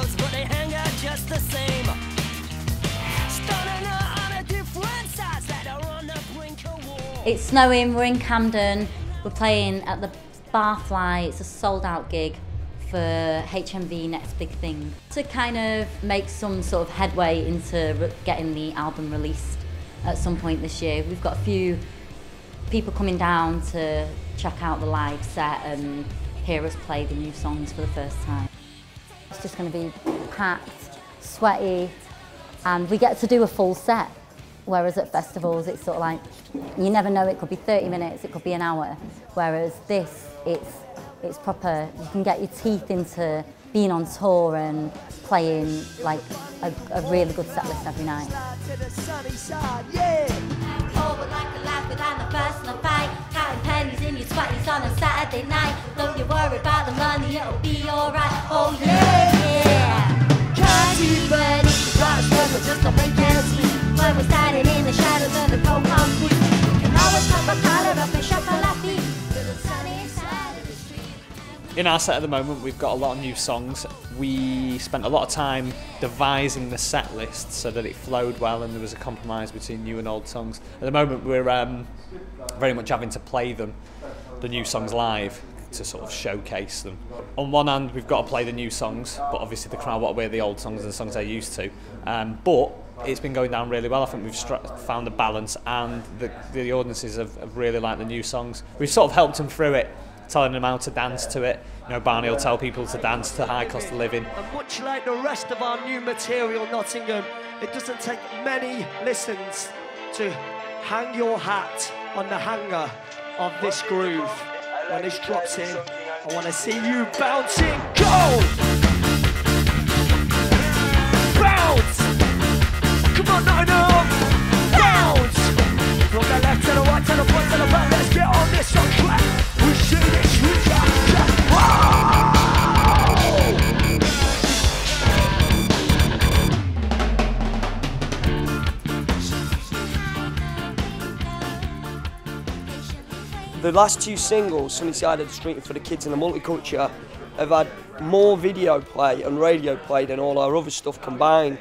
clothes, but they hang out just the same. Starting on a different side, that are on the brink of war. It's snowing, we're in Camden, we're playing at the Barfly. It's a sold out gig for HMV Next Big Thing. To kind of make some sort of headway into getting the album released at some point this year, we've got a few people coming down to check out the live set and hear us play the new songs for the first time. It's just going to be packed, sweaty, and we get to do a full set. Whereas at festivals, it's sort of like, you never know, it could be 30 minutes, it could be an hour. Whereas this, it's proper, you can get your teeth into being on tour and playing like a really good set list every night. Counting pennies in your sweaties on a Saturday night. Don't you worry about the money, it'll be alright. Oh yeah! Candy bunny, rush never just to make ends meet. When we're standing in the shadows of the cold concrete, we can always pop a collar up and shuffle our feet to the sunny side of the street. In our set at the moment, we've got a lot of new songs. We spent a lot of time devising the set list so that it flowed well and there was a compromise between new and old songs. At the moment, we're very much having to play them, the new songs live, to sort of showcase them. On one hand, we've got to play the new songs, but obviously the crowd want to hear the old songs and the songs they're used to. But it's been going down really well. I think we've found a balance, and the audiences have really liked the new songs. We've sort of helped them through it, telling them how to dance to it. You know, Barney will tell people to dance to high cost of living. And much like the rest of our new material, Nottingham, it doesn't take many listens to hang your hat on the hanger of this groove. When this drops in, I want to see you bouncing. Go! Bounce! Come on, Nottingham! Bounce! From the left to the right to the front to the back, let's get on this on track. We see this, we got The last two singles, Sunny Side of the Street and For the Kids and the Multiculture, have had more video play and radio play than all our other stuff combined.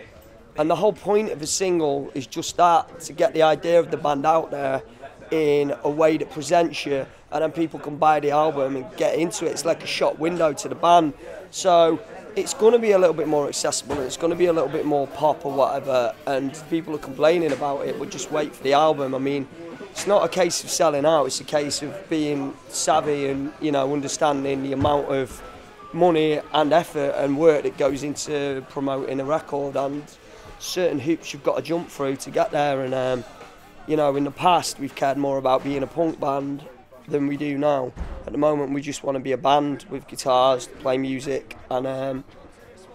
And the whole point of a single is just that, to get the idea of the band out there in a way that presents you, and then people can buy the album and get into it. It's like a shop window to the band. So it's going to be a little bit more accessible, and it's going to be a little bit more pop or whatever, and people are complaining about it, but just wait for the album. I mean, it's not a case of selling out, it's a case of being savvy and, you know, understanding the amount of money and effort and work that goes into promoting a record, and certain hoops you've got to jump through to get there. And you know, in the past we've cared more about being a punk band than we do now. At the moment we just want to be a band with guitars, play music, and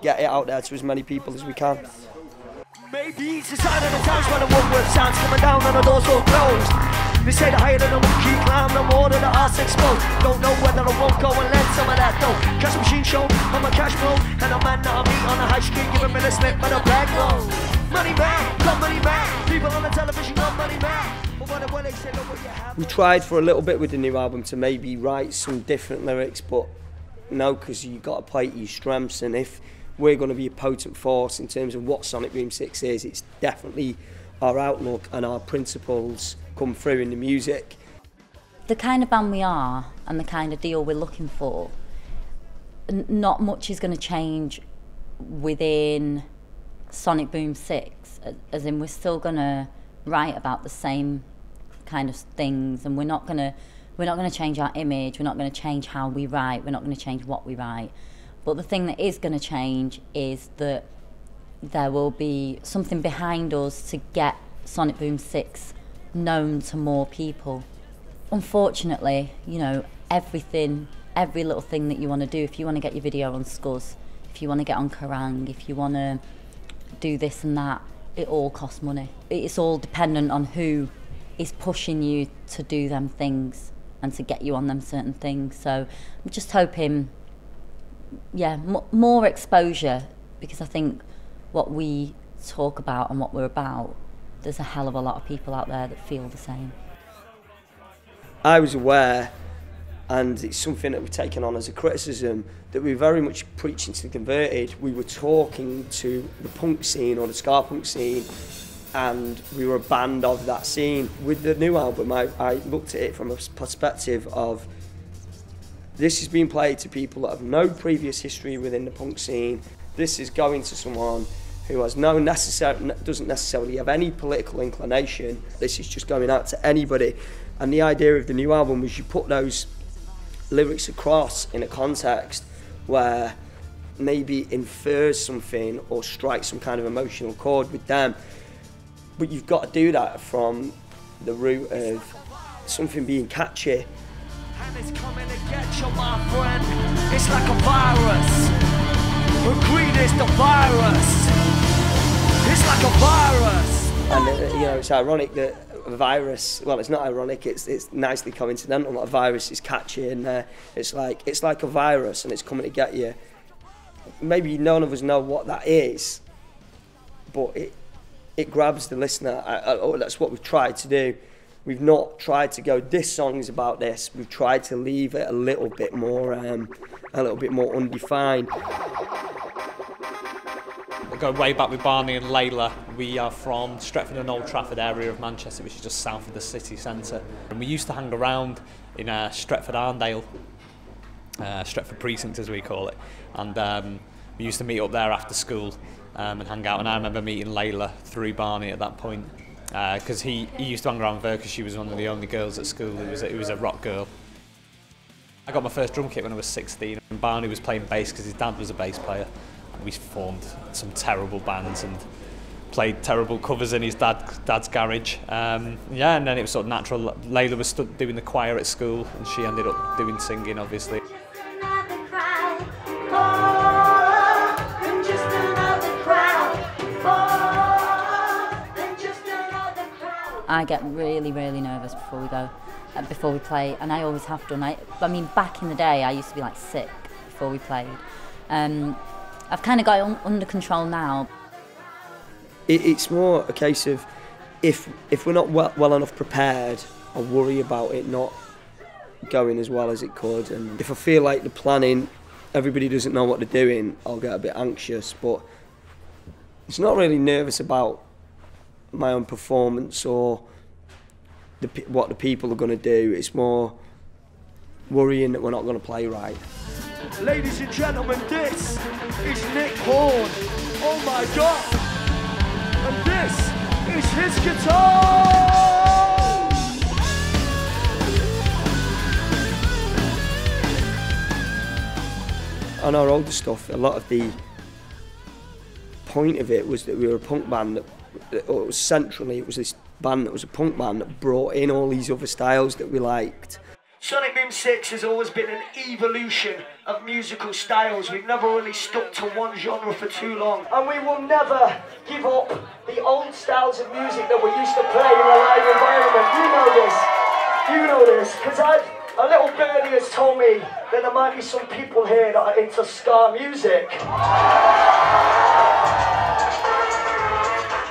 get it out there to as many people as we can. Maybe it's the sign of the times when the one-word sounds coming down and the doors all closed. They say the higher than the monkey climb, the more that the arse exposed. Don't know whether I won't go and lend some of that dough. Cash machine show, I'm a cash flow, and a man that I meet on the high street giving me the slip for the bag roll. Money man, got money man. People on the television got money man. But when they say, look what you have. We tried for a little bit with the new album to maybe write some different lyrics, but no, because you've got to play to your strengths, and if we're going to be a potent force in terms of what Sonic Boom 6 is, it's definitely our outlook and our principles come through in the music. The kind of band we are and the kind of deal we're looking for, not much is going to change within Sonic Boom 6, as in we're still going to write about the same kind of things, and we're not going to change our image, we're not going to change how we write, we're not going to change what we write. But the thing that is going to change is that there will be something behind us to get Sonic Boom 6 known to more people. Unfortunately, you know, every little thing that you want to do, if you want to get your video on Scuzz, if you want to get on Kerrang, if you want to do this and that, it all costs money. It's all dependent on who is pushing you to do them things and to get you on them certain things. So I'm just hoping, yeah, more exposure, because I think what we talk about and what we're about, there's a hell of a lot of people out there that feel the same. I was aware and it's something that we've taken on as a criticism, that we're very much preaching to the converted. We were talking to the punk scene or the ska punk scene, and we were a band of that scene. With the new album, I looked at it from a perspective of, this is being played to people that have no previous history within the punk scene. This is going to someone who has doesn't necessarily have any political inclination. This is just going out to anybody. And the idea of the new album was you put those lyrics across in a context where maybe infers something or strikes some kind of emotional chord with them. But you've got to do that from the root of something being catchy. And it's coming to get you, my friend. It's like a virus. Greed is the virus. It's like a virus. And you know, it's ironic that a virus, well, it's not ironic, it's nicely coincidental that a virus is catchy, and it's like a virus and it's coming to get you. Maybe none of us know what that is, but it grabs the listener. That's what we've tried to do. We've not tried to go, this song is about this. We've tried to leave it a little bit more undefined. Go way back with Barney and Layla. We are from Stretford and Old Trafford area of Manchester, which is just south of the city centre. And we used to hang around in Stretford Arndale, Stretford Precinct as we call it. And we used to meet up there after school and hang out. And I remember meeting Layla through Barney at that point, because he used to hang around with her because she was one of the only girls at school who was a rock girl. I got my first drum kit when I was 16, and Barney was playing bass because his dad was a bass player. We formed some terrible bands and played terrible covers in his dad's garage. Yeah, and then it was sort of natural. Layla was doing the choir at school, and she ended up doing singing, obviously. I get really, really nervous before we go, before we play, and I always have done. I mean, back in the day, I used to be like sick before we played. I've kind of got it under control now. It's more a case of, if we're not well enough prepared, I worry about it not going as well as it could. And if I feel like the planning, everybody doesn't know what they're doing, I'll get a bit anxious. But it's not really nervous about my own performance or what the people are going to do. It's more worrying that we're not going to play right. Ladies and gentlemen, this is Nick Horn. Oh my God! And this is his guitar! On our older stuff, a lot of the point of it was that we were a punk band it was centrally, it was this band that was a punk band that brought in all these other styles that we liked. Sonic Boom 6 has always been an evolution of musical styles. We've never really stuck to one genre for too long. And we will never give up the old styles of music that we used to play in a live environment. You know this, because a little birdie has told me that there might be some people here that are into ska music.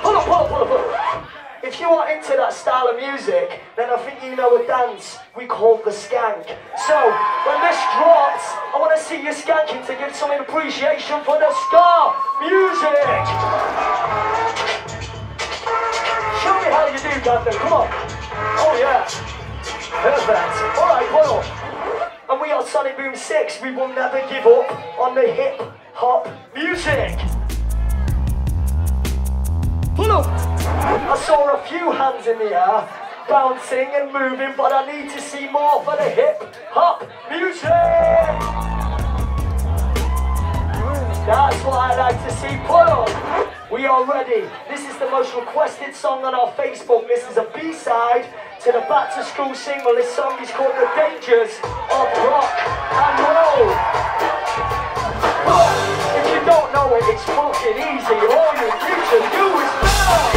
Pull up. If you are into that style of music, then I think you know a dance we call the skank. So, when this drops, I want to see you skanking to give some appreciation for the ska music. Show me how you do, Gandon, come on. Oh yeah, perfect. All right, well, and we are Sonic Boom 6. We will never give up on the hip-hop music. Pull up! I saw a few hands in the air, bouncing and moving, but I need to see more for the hip-hop music! That's what I like to see. Pull up! We are ready. This is the most requested song on our Facebook. This is a B-side to the Back to School single. This song is called The Dangers of Rock and Roll. If you don't know it, it's fucking easy. All you need to do is bounce.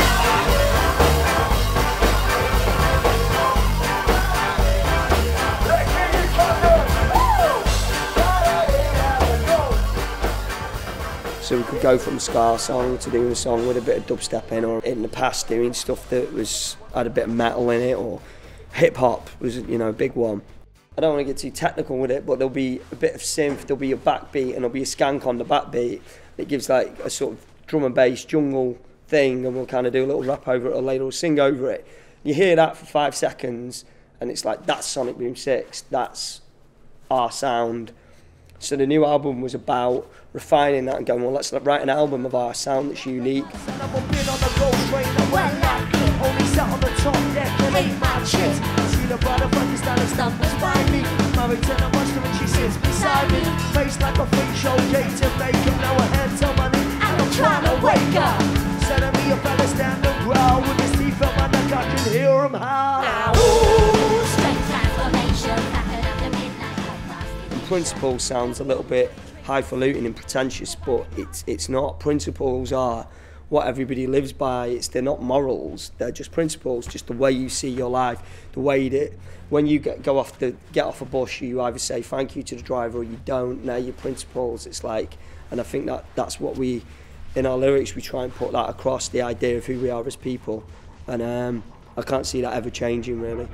So we could go from a ska song to doing a song with a bit of dubstep in, or in the past doing stuff that had a bit of metal in it, or hip hop was, you know, a big one. I don't want to get too technical with it, but there'll be a bit of synth, there'll be a backbeat, and there'll be a skank on the backbeat. It gives like a sort of drum and bass jungle thing, and we'll kind of do a little rap over it or later we'll sing over it. You hear that for 5 seconds, and it's like, that's Sonic Boom 6, that's our sound. So the new album was about refining that and going, well, let's write an album of our sound that's unique. Principle sounds a little bit highfalutin and pretentious, but it's not. Principles are what everybody lives by. They're not morals, they're just principles, just the way you see your life, the way that when you get off a bus, you either say thank you to the driver or you don't. They're your principles. It's like, and I think that's what we, in our lyrics, we try and put that across, the idea of who we are as people, and I can't see that ever changing, really.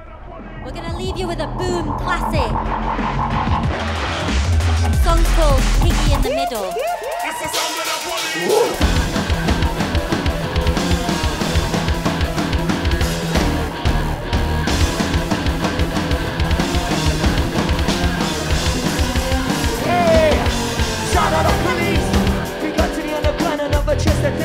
We're going to leave you with a Boom classic. The song's called Piggy in the Middle. Shout out the police. We got to the underground and of a chest that